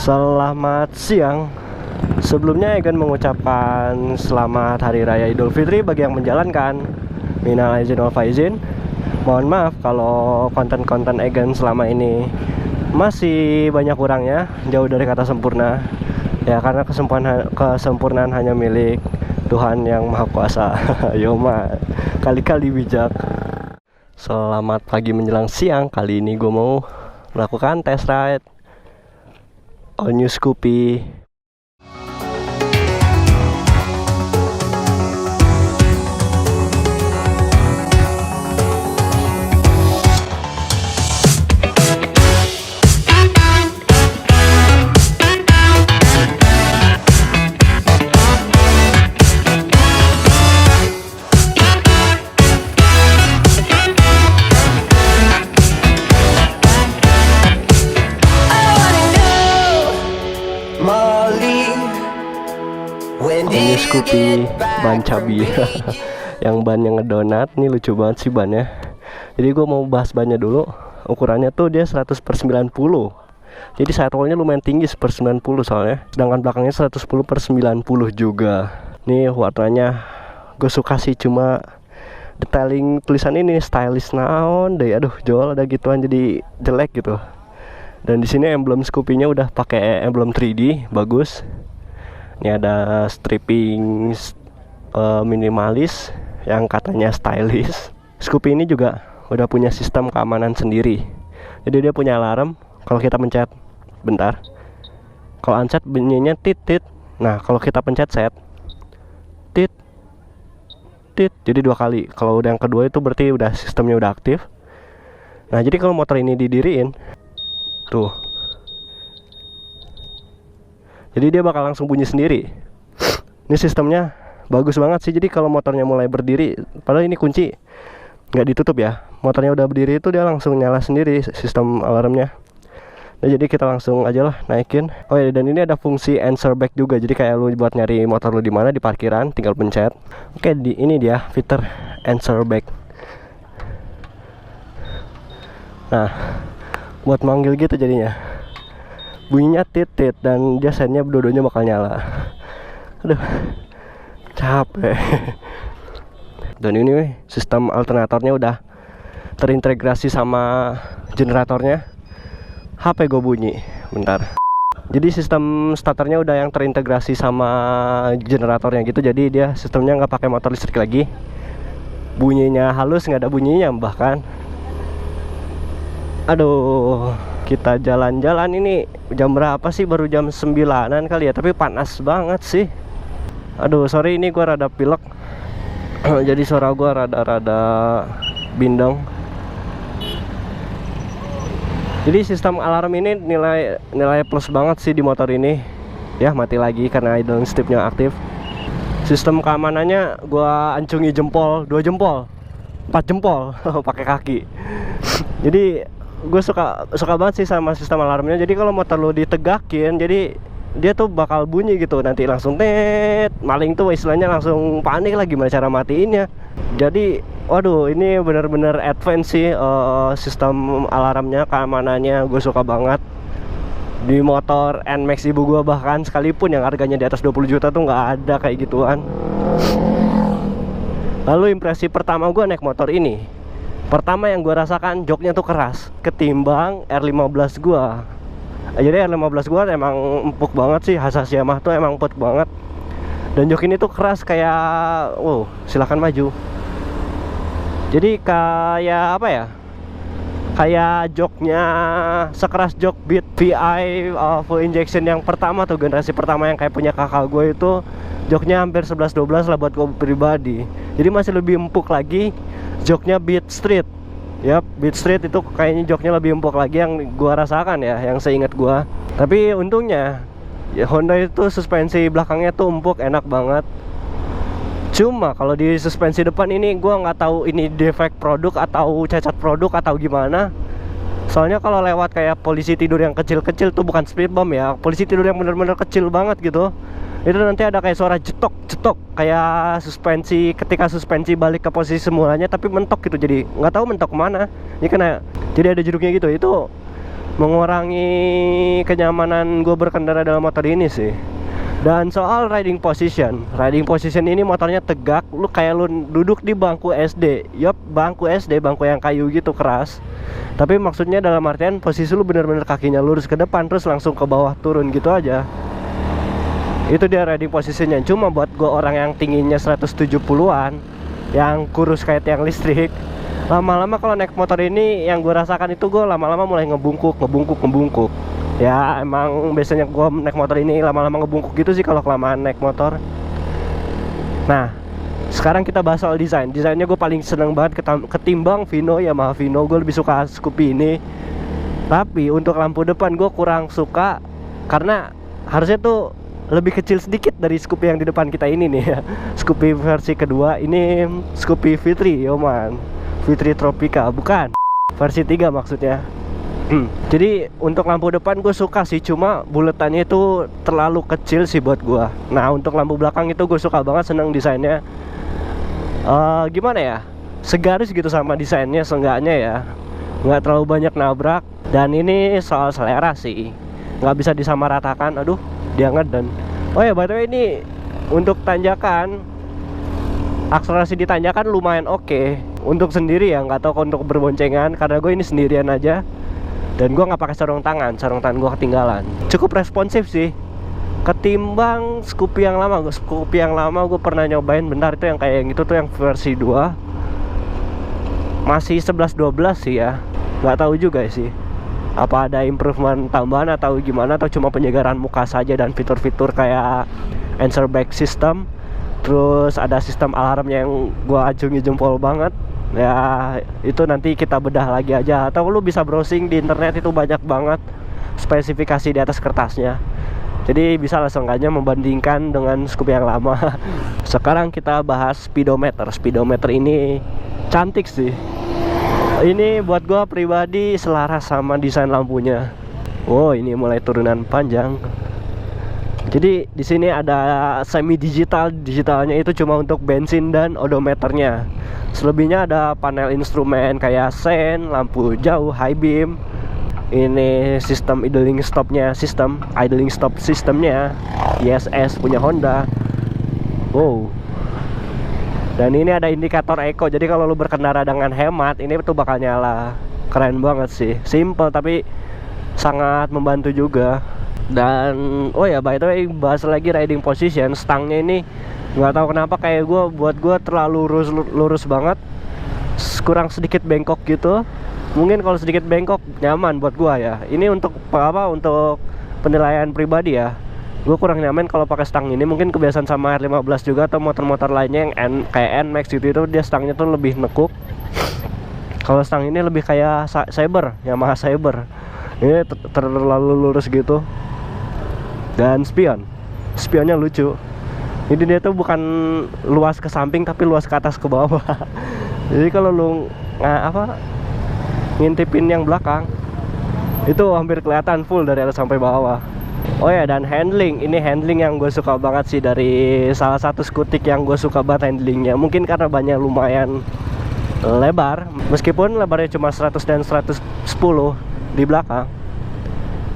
Selamat siang. Sebelumnya Egan mengucapkan selamat Hari Raya Idul Fitri bagi yang menjalankan. Minal aidin wal faizin. Mohon maaf kalau konten-konten Egan selama ini masih banyak kurangnya, jauh dari kata sempurna. Ya karena kesempurnaan hanya milik Tuhan yang Maha Kuasa. Yoma, kali-kali bijak. Selamat pagi menjelang siang. Kali ini gue mau melakukan test ride all new Scoopy. Ini Scoopy ban cabi. Yang bannya ngedonat. Ini lucu banget sih bannya. Jadi gue mau bahas bannya dulu. Ukurannya tuh dia 100/90. Jadi sidewallnya lumayan tinggi 1/90 soalnya. Sedangkan belakangnya 110/90 juga. Nih warnanya gue suka sih, cuma detailing tulisan ini stylish naon deh. Aduh, jual ada gituan jadi jelek gitu. Dan di sini emblem Scoopy-nya udah pakai emblem 3D, bagus. Ini ada stripping minimalis yang katanya stylish. Scoopy ini juga udah punya sistem keamanan sendiri. Jadi dia punya alarm kalau kita pencet bentar. Kalau unset bunyinya tit tit. Nah, kalau kita pencet set tit tit. Jadi 2 kali. Kalau udah yang kedua itu berarti udah sistemnya udah aktif. Nah, jadi kalau motor ini didiriin tuh, jadi dia bakal langsung bunyi sendiri. Ini sistemnya bagus banget sih. Jadi kalau motornya mulai berdiri, padahal ini kunci nggak ditutup ya, motornya udah berdiri itu dia langsung nyala sendiri sistem alarmnya. Nah, jadi kita langsung aja lah naikin. Oh ya, dan ini ada fungsi answer back juga. Jadi kayak lu buat nyari motor lu di mana di parkiran, tinggal pencet. Oke, ini dia fitur answer back. Nah, buat manggil gitu jadinya. Bunyinya tit-tit dan dia sennya dua-duanya bakal nyala. Aduh, capek. Dan ini sistem alternatornya udah terintegrasi sama generatornya. HP gue bunyi, bentar. Jadi sistem starternya udah yang terintegrasi sama generatornya gitu. Jadi dia sistemnya nggak pakai motor listrik lagi. Bunyinya halus, nggak ada bunyinya bahkan. Aduh, kita jalan-jalan ini jam berapa sih? Baru jam 9-an kali ya, tapi panas banget sih. Aduh, sorry ini gua rada pilek. Jadi suara gua rada bindeng. Jadi sistem alarm ini nilai plus banget sih di motor ini. Ya, mati lagi karena idling stripnya aktif. Sistem keamanannya gua ancungi jempol, 2 jempol, 4 jempol pakai kaki. Jadi gue suka banget sih sama sistem alarmnya. Jadi kalau motor lo ditegakin, jadi dia tuh bakal bunyi gitu. Nanti langsung tet, maling tuh istilahnya langsung panik lah gimana cara matiinnya. Jadi waduh, ini bener-bener advance sih sistem alarmnya, keamanannya gue suka banget. Di motor NMAX ibu gue bahkan sekalipun yang harganya di atas 20 juta tuh nggak ada kayak gituan. Lalu impresi pertama gue naik motor ini, pertama yang gue rasakan joknya tuh keras ketimbang R15 gue. Jadi R15 gue emang empuk banget sih, Hasas Yamaha tuh emang empuk banget. Dan jok ini tuh keras kayak, wow, silahkan maju. Jadi kayak apa ya? Kayak joknya sekeras jok Beat VI full injection yang pertama tuh, generasi pertama yang kayak punya kakak gue itu. Joknya hampir 11-12 lah buat gue pribadi. Jadi masih lebih empuk lagi joknya Beat Street. Yap, Beat Street itu kayaknya joknya lebih empuk lagi yang gua rasakan ya, yang seingat gua. Tapi untungnya ya Honda itu suspensi belakangnya tuh empuk, enak banget. Cuma kalau di suspensi depan ini gua nggak tahu ini defect produk atau cacat produk atau gimana. Soalnya kalau lewat kayak polisi tidur yang kecil-kecil tuh, bukan speed bump ya, polisi tidur yang bener-bener kecil banget gitu, itu nanti ada kayak suara jetok-jetok kayak suspensi, ketika suspensi balik ke posisi semulanya tapi mentok gitu. Jadi nggak tahu mentok kemana. Ini kena, jadi ada jeruknya gitu. Itu mengurangi kenyamanan gue berkendara dalam motor ini sih. Dan soal riding position ini motornya tegak, lu kayak lu duduk di bangku SD. Yup, bangku SD, bangku yang kayu gitu, keras. Tapi maksudnya dalam artian posisi lu bener-bener kakinya lurus ke depan terus langsung ke bawah turun gitu aja. Itu dia riding posisinya. Cuma buat gue orang yang tingginya 170-an, yang kurus kayak tiang listrik, lama-lama kalau naik motor ini yang gue rasakan itu gue lama-lama mulai ngebungkuk. Ya emang biasanya gue naik motor ini lama-lama ngebungkuk gitu sih kalau kelamaan naik motor. Nah, sekarang kita bahas soal desain. Desainnya gue paling seneng banget ketimbang Vino, Yamaha Vino. Gue lebih suka Scoopy ini. Tapi untuk lampu depan gue kurang suka karena harusnya tuh lebih kecil sedikit dari Scoopy yang di depan kita ini nih ya. Scoopy versi kedua, ini Scoopy V3, Yoman V3 Tropica, bukan versi 3 maksudnya. Jadi untuk lampu depan gue suka sih, cuma buletannya itu terlalu kecil sih buat gue. Nah untuk lampu belakang itu gue suka banget, seneng desainnya. Gimana ya, segaris gitu sama desainnya seenggaknya ya, nggak terlalu banyak nabrak. Dan ini soal selera sih, nggak bisa disamaratakan. Aduh, dia ngeden. Oh ya, by the way, ini untuk tanjakan, akselerasi di tanjakan lumayan oke. Untuk sendiri ya, nggak tahu untuk berboncengan, karena gue ini sendirian aja. Dan gue nggak pakai sarung tangan gue ketinggalan. Cukup responsif sih ketimbang Scoopy yang lama. Scoopy yang lama gue pernah nyobain bentar, itu yang kayak yang itu tuh yang versi 2 masih 11-12 sih ya. Nggak tahu juga sih apa ada improvement tambahan atau gimana, atau cuma penyegaran muka saja dan fitur-fitur kayak answer back system. Terus ada sistem alarmnya yang gue acungi jempol banget. Ya itu nanti kita bedah lagi aja, atau lu bisa browsing di internet, itu banyak banget spesifikasi di atas kertasnya. Jadi bisa langsung aja membandingkan dengan Scoopy yang lama. Sekarang kita bahas speedometer. Speedometer ini cantik sih. Ini buat gua pribadi selaras sama desain lampunya. Oh, ini mulai turunan panjang. Jadi di sini ada semi digital. Digitalnya itu cuma untuk bensin dan odometernya. Selebihnya ada panel instrumen kayak sen, lampu jauh, high beam. Ini sistem idling stopnya, sistem idling stop sistemnya ISS punya Honda. Wow. Dan ini ada indikator eco. Jadi kalau lu berkendara dengan hemat, ini tuh bakal nyala. Keren banget sih. Simple tapi sangat membantu juga. Dan oh ya, by the way, bahas lagi riding position. Stangnya ini nggak tahu kenapa kayak buat gue terlalu lurus banget, kurang sedikit bengkok gitu. Mungkin kalau sedikit bengkok nyaman buat gue ya. Ini untuk apa, untuk penilaian pribadi ya, gue kurang nyaman kalau pakai stang ini. Mungkin kebiasaan sama R15 juga atau motor-motor lainnya yang kayak NMAX gitu, itu dia stangnya tuh lebih nekuk. Kalau stang ini lebih kayak Saber, Yamaha Saber. Ini terlalu lurus gitu. Dan spionnya lucu. Ini dia tuh bukan luas ke samping tapi luas ke atas ke bawah. Jadi kalau lu ngintipin yang belakang, itu hampir kelihatan full dari atas sampai bawah. Oh ya, dan handling. Ini handling yang gue suka banget sih, dari salah satu skutik yang gue suka banget handlingnya. Mungkin karena banyak lumayan lebar, meskipun lebarnya cuma 100 dan 110 di belakang.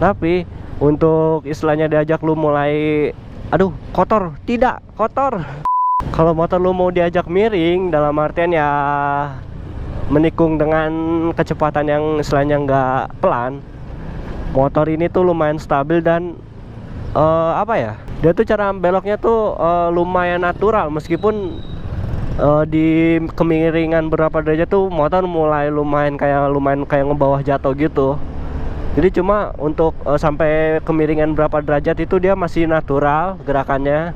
Tapi untuk istilahnya diajak lu mulai kotor, tidak kotor. Kalau motor lu mau diajak miring, dalam artian ya menikung dengan kecepatan yang istilahnya nggak pelan, motor ini tuh lumayan stabil dan dia tuh cara beloknya tuh lumayan natural. Meskipun di kemiringan berapa derajat tuh motor mulai lumayan kayak ngebawah jatuh gitu. Jadi cuma untuk sampai kemiringan berapa derajat itu dia masih natural gerakannya.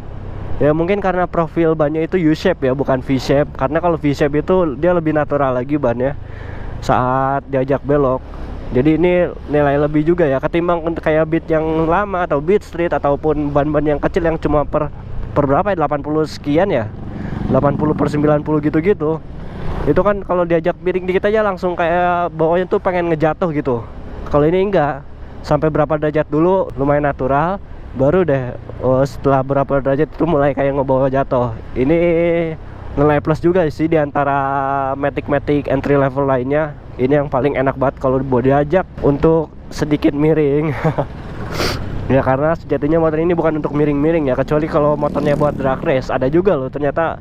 Ya mungkin karena profil bannya itu U-shape ya, bukan V-shape. Karena kalau V-shape itu dia lebih natural lagi bannya saat diajak belok. Jadi ini nilai lebih juga ya ketimbang kayak Beat yang lama atau Beat Street ataupun ban-ban yang kecil yang cuma per berapa ya, 80 sekian ya, 80/90 gitu-gitu. Itu kan kalau diajak miring dikit aja langsung kayak bawahnya tuh pengen ngejatuh gitu. Kalau ini enggak, sampai berapa derajat dulu lumayan natural, baru deh setelah berapa derajat itu mulai kayak ngebawa jatuh. Ini nilai plus juga sih di antara Matic entry level lainnya. Ini yang paling enak banget kalau diajak untuk sedikit miring. Ya karena sejatinya motor ini bukan untuk miring-miring ya, kecuali kalau motornya buat drag race. Ada juga loh ternyata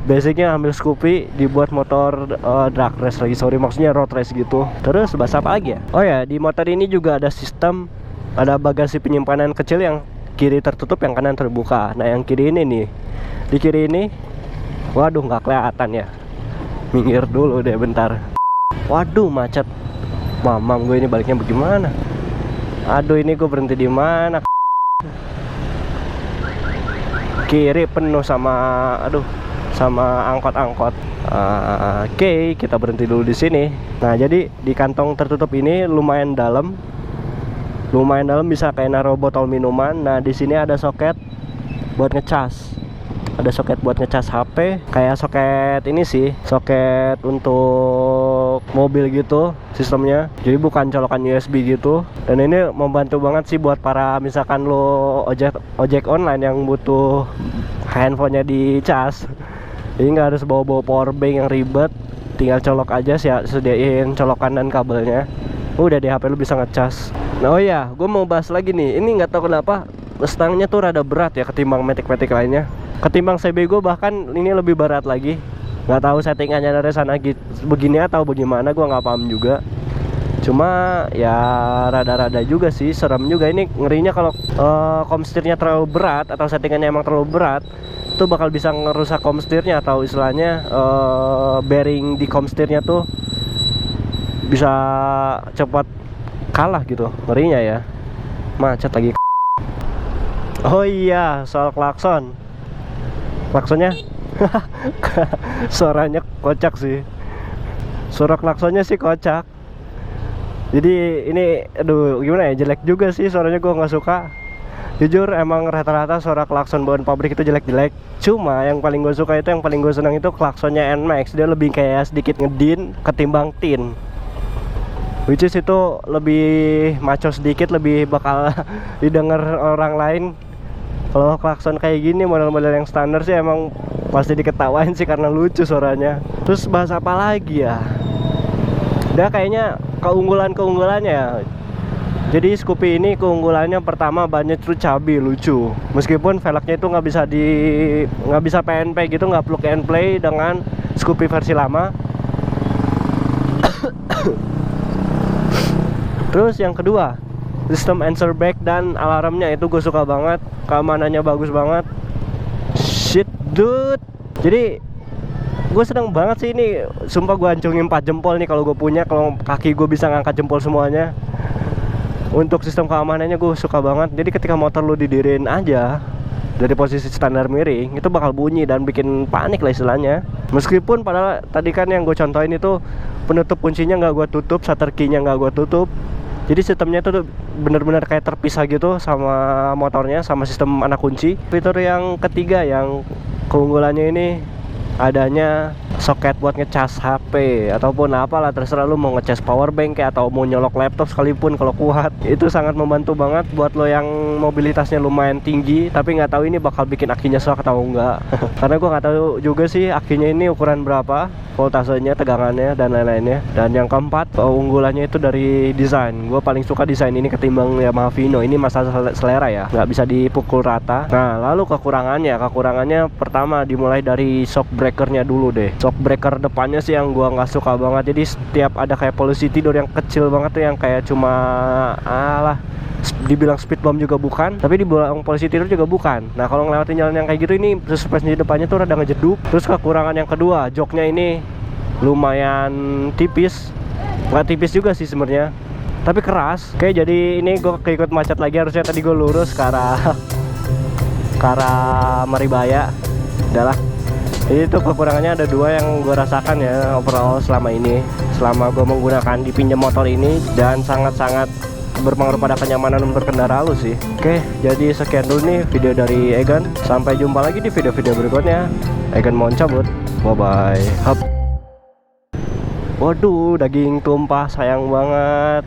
basicnya ambil Scoopy dibuat motor drag race lagi, sorry maksudnya road race gitu. Terus bahasa apa lagi ya? Oh ya, di motor ini juga ada sistem, ada bagasi penyimpanan kecil yang kiri tertutup, yang kanan terbuka. Nah yang kiri ini nih, di kiri ini, waduh nggak kelihatan ya. Minggir dulu deh bentar. Waduh macet. Mamam gue ini baliknya bagaimana? Aduh ini gue berhenti di mana? Kiri penuh sama, aduh, sama angkot-angkot. Oke, kita berhenti dulu di sini. Nah jadi di kantong tertutup ini lumayan dalam, bisa kayak naruh botol minuman. Nah di sini ada soket buat ngecas. Ada soket buat ngecas HP, kayak soket ini sih, soket untuk mobil gitu sistemnya. Jadi bukan colokan USB gitu. Dan ini membantu banget sih buat para misalkan lo ojek online yang butuh handphonenya dicas. Jadi nggak harus bawa power bank yang ribet, tinggal colok aja sih, sediain colokan dan kabelnya. Udah di HP lu bisa ngecas. Nah oh iya, gue mau bahas lagi nih. Ini nggak tahu kenapa stangnya tuh rada berat ya ketimbang Matic lainnya. Ketimbang CB gue bahkan ini lebih berat lagi. Nggak tahu settingannya dari sana begini atau bagaimana, gue nggak paham juga. Cuma ya rada-rada juga sih, serem juga. Ini ngerinya kalau komstirnya terlalu berat atau settingannya emang terlalu berat, itu bakal bisa ngerusak komstirnya, atau istilahnya bearing di komstirnya tuh bisa cepat kalah gitu, ngerinya ya. Macet lagi. Oh iya, soal klakson. Klaksonnya suaranya kocak sih. Suara klaksonnya sih kocak. Jadi ini aduh gimana ya, jelek juga sih suaranya, gue nggak suka. Jujur emang rata-rata suara klakson bawaan pabrik itu jelek-jelek. Cuma yang paling gue suka itu, yang paling gue senang itu klaksonnya NMAX. Dia lebih kayak sedikit ngedin ketimbang tin, which is itu lebih maco sedikit, lebih bakal didengar orang lain. Kalau klakson kayak gini model-model yang standar sih emang pasti diketawain sih karena lucu suaranya. Terus bahas apa lagi ya? Udah kayaknya keunggulannya ya. Jadi Scoopy ini keunggulannya pertama bannya itu cabi, lucu. Meskipun velgnya itu nggak bisa PNP gitu, nggak plug and play dengan Scoopy versi lama. Terus yang kedua, sistem answer back dan alarmnya itu gue suka banget. Keamanannya bagus banget. Shit dude. Jadi gue seneng banget sih ini. Sumpah gue hancungin 4 jempol nih kalau gue punya. Kalau kaki gue bisa ngangkat jempol semuanya. Untuk sistem keamanannya gue suka banget. Jadi ketika motor lu didirin aja dari posisi standar miring, itu bakal bunyi dan bikin panik lah istilahnya. Meskipun padahal tadi kan yang gue contohin itu penutup kuncinya nggak gue tutup, shutter key-nya nggak gue tutup. Jadi sistemnya itu benar-benar kayak terpisah gitu sama motornya, sama sistem anak kunci. Fitur yang ketiga yang keunggulannya ini adanya soket buat ngecas HP ataupun apalah, terserah lu mau ngecas power bank kayak atau mau nyolok laptop sekalipun kalau kuat. Itu sangat membantu banget buat lo yang mobilitasnya lumayan tinggi tapi nggak tahu ini bakal bikin akinya shock atau enggak. Karena gua nggak tahu juga sih akinya ini ukuran berapa, voltasenya, tegangannya dan lain-lainnya. Dan yang keempat, keunggulannya itu dari desain. Gue paling suka desain ini ketimbang Yamaha Vino. Ini masalah selera ya, nggak bisa dipukul rata. Nah lalu kekurangannya pertama dimulai dari shock breakernya dulu deh. Shock breaker depannya sih yang gua nggak suka banget. Jadi setiap ada kayak polisi tidur yang kecil banget tuh, yang kayak cuma dibilang speed bump juga bukan, tapi dibilang polisi tidur juga bukan. Nah kalau ngelewatin jalan yang kayak gitu, ini suspensi depannya tuh rada ngejeduk. Terus kekurangan yang kedua, joknya ini lumayan tipis. Nggak tipis juga sih sebenarnya, tapi keras. Oke, jadi ini gue keikut macet lagi. Harusnya tadi gue lurus ke arah Maribaya. Udahlah. Jadi itu kekurangannya ada dua yang gue rasakan ya overall selama ini, selama gue menggunakan dipinjam motor ini, dan sangat-sangat berpengaruh pada kenyamanan berkendara lu sih. Oke, jadi sekian dulu nih video dari Egan. Sampai jumpa lagi di video-video berikutnya. Egan mohon cabut. Bye bye. Waduh, daging tumpah, sayang banget.